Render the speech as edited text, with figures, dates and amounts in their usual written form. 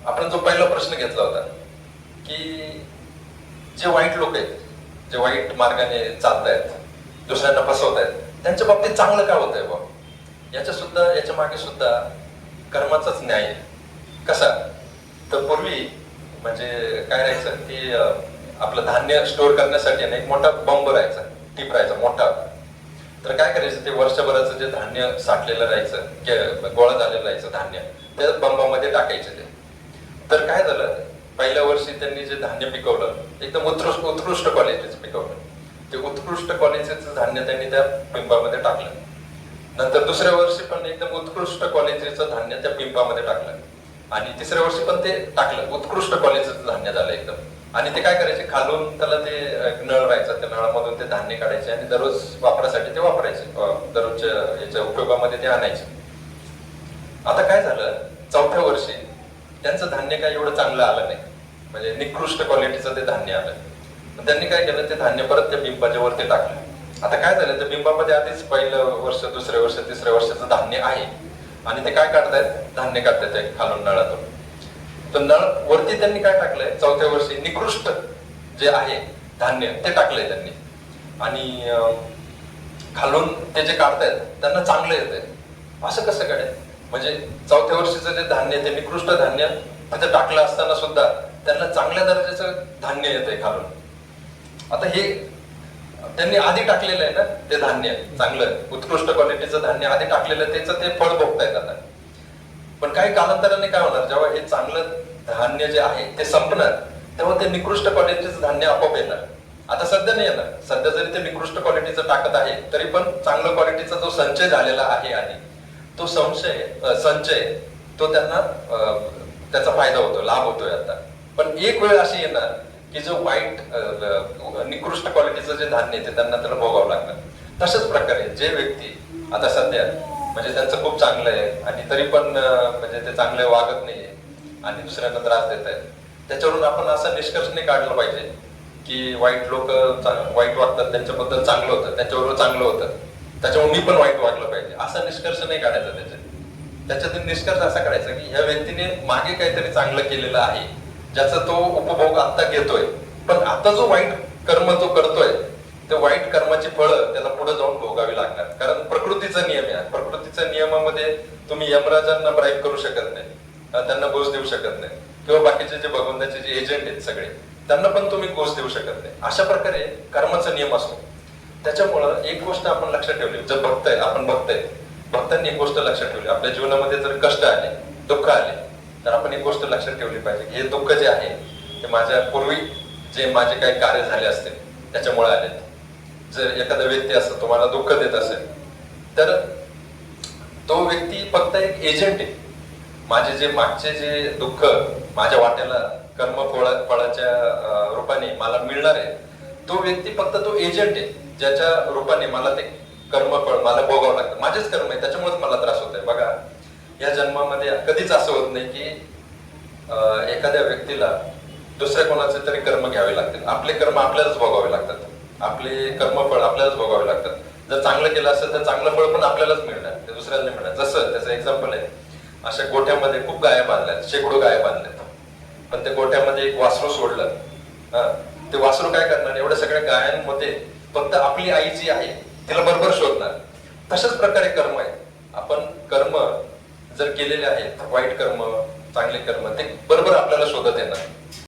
आपण जो पहिला प्रश्न घेतला होता की जे वाईट लोक आहेत, जे वाईट मार्गाने चालतायत, दुसऱ्यांना फसवतायत, त्यांच्या बाबतीत चांगलं काय होतंय बा, याच्या मागे सुद्धा कर्माचाच न्याय आहे. कसा तर पूर्वी म्हणजे काय राहायचं की आपलं धान्य स्टोअर करण्यासाठी एक मोठा बंब राहायचा, टीप राहायचा मोठा. तर काय करायचं, ते वर्षभराचं जे धान्य साठलेलं राहायचं, गोळा झालेलं राहायचं धान्य, त्या बंबामध्ये टाकायचे ते. तर काय झालं, पहिल्या वर्षी त्यांनी जे धान्य पिकवलं एकदम उत्कृष्ट क्वालिटीचं पिकवलं. ते उत्कृष्ट क्वालिटीचं धान्य त्यांनी त्या पिंपामध्ये टाकलं. नंतर दुसऱ्या वर्षी पण एकदम उत्कृष्ट क्वालिटीचं धान्य त्या पिंपामध्ये टाकलं. आणि तिसऱ्या वर्षी पण ते टाकलं, उत्कृष्ट क्वालिटीचं धान्य झालं एकदम. आणि ते काय करायचे, खालून त्याला ते नळ राहायचा, त्या नळामधून ते धान्य काढायचे आणि दररोज वापरासाठी ते वापरायचे, दररोजच्या याच्या उपयोगामध्ये ते आणायचे. आता काय झालं, चौथ्या वर्षी त्यांचं धान्य काय एवढं चांगलं आलं नाही, म्हणजे निकृष्ट क्वालिटीचं ते धान्य आलं. त्यांनी काय केलं, ते धान्य परत त्या बिंबाच्या वरती टाकलं. आता काय झालं, त्या बिंबामध्ये आधीच पहिलं वर्ष, दुसऱ्या वर्ष, तिसऱ्या वर्षाचं धान्य आहे आणि ते काय काढतायत, धान्य काढतायत खालून नळातून. तर नळ वरती त्यांनी काय टाकलंय, चौथ्या वर्षी निकृष्ट जे आहे धान्य ते टाकलंय त्यांनी. आणि खालून ते जे काढतायत त्यांना चांगलं येतंय. असं कसं काढेल, म्हणजे चौथ्या वर्षीचं जे धान्य, ते निकृष्ट धान्य तिथे टाकलं असताना सुद्धा त्यांना चांगल्या दर्जाचं धान्य येतंय खालून. आता हे त्यांनी आधी टाकलेलं आहे ना, ते धान्य चांगलं उत्कृष्ट क्वालिटीचं धान्य आधी टाकलेलं, त्याचं ते फळ भोगतायत आता. पण काही कालांतराने काय होणार, जेव्हा हे चांगलं धान्य जे आहे ते संपणार, तेव्हा ते निकृष्ट क्वालिटीचं धान्य आपोआप येणार. आता सध्या नाही येणार. सध्या जरी ते निकृष्ट क्वालिटीचं टाकत आहे तरी पण चांगल्या क्वालिटीचा जो संचय झालेला आहे आणि तो संचय तो त्यांना त्याचा फायदा होतो, लाभ होतोय आता. पण एक वेळ अशी येणार की जो वाईट निकृष्ट क्वालिटीचं जे धान्य ते त्यांना त्याला भोगावं लागणार. तशाच प्रकारे जे व्यक्ती आता सध्या म्हणजे त्यांचं खूप चांगलं आहे आणि तरी पण म्हणजे ते चांगले वागत नाहीये आणि दुसऱ्यांना त्रास देत आहेत, त्याच्यावरून आपण असा निष्कर्ष नाही काढला पाहिजे की वाईट लोक वाईट वागतात, त्यांच्याबद्दल चांगलं होतं, त्यांच्याबरोबर चांगलं होतं, त्याच्यामुळे मी पण वाईट वागलं पाहिजे, असा निष्कर्ष नाही काढायचा. त्याच्यातून निष्कर्ष असा काढायचा की ह्या व्यक्तीने मागे काहीतरी चांगलं केलेलं आहे, ज्याचा तो उपभोग आता घेतोय. पण आता जो वाईट कर्म तो करतोय, ते वाईट कर्माची फळं त्याला पुढे जाऊन भोगावी लागणार. कारण प्रकृतीचा नियम आहे. प्रकृतीच्या नियमामध्ये तुम्ही यमराजांना ब्राईब करू शकत नाही, त्यांना घोष देऊ शकत नाही, किंवा बाकीचे जे भगवंताचे जे एजंट आहेत सगळे, त्यांना पण तुम्ही घोष देऊ शकत नाही. अशा प्रकारे कर्माचा नियम असतो. त्याच्यामुळं एक गोष्ट आपण लक्षात ठेवली, जर भक्त आहे, आपण भक्त आहे, भक्तांनी एक गोष्ट लक्षात ठेवली, आपल्या जीवनामध्ये जर कष्ट आले, दुःख आले, तर आपण एक गोष्ट लक्षात ठेवली पाहिजे की हे दुःख जे आहे ते माझ्या पूर्वी जे माझे काही कार्य झाले असतील त्याच्यामुळे आले. जर एखादा व्यक्ती असतो तुम्हाला दुःख देत असेल तर तो व्यक्ती फक्त एक एजंट आहे. माझे जे मागचे जे दुःख माझ्या वाट्याला फळाच्या रूपाने मला मिळणार आहे, तो व्यक्ती फक्त तो एजंट आहे, ज्याच्या रूपाने मला ते कर्मफळ मला भोगावं लागतं. माझेच कर्म आहे, त्याच्यामुळेच मला त्रास होतोय. बघा, या जन्मामध्ये कधीच असं होत नाही की एखाद्या व्यक्तीला दुसऱ्या कोणाचे तरी कर्म घ्यावे लागतील. आपले कर्म आपल्यालाच भोगावे लागतात, आपले कर्मफळ आपल्यालाच भोगावे लागतात. जर चांगलं केलं असेल तर चांगलं फळ पण आपल्यालाच मिळणार, ते दुसऱ्याला नाही मिळणार. जसं त्याचं एक्झाम्पल आहे, अशा गोठ्यामध्ये खूप गाया बांधल्यात, शेकडो गाया बांधल्यात, पण त्या गोठ्यामध्ये एक वासरू सोडलं, ते वासरू काय करणार, एवढ्या सगळ्या गायांमध्ये फक्त आपली आई जी आहे तिला बरोबर शोधणार. तशाच प्रकारे कर्म आहे. आपण कर्म जर केलेले आहेत, वाईट कर्म, चांगले कर्म, ते बरोबर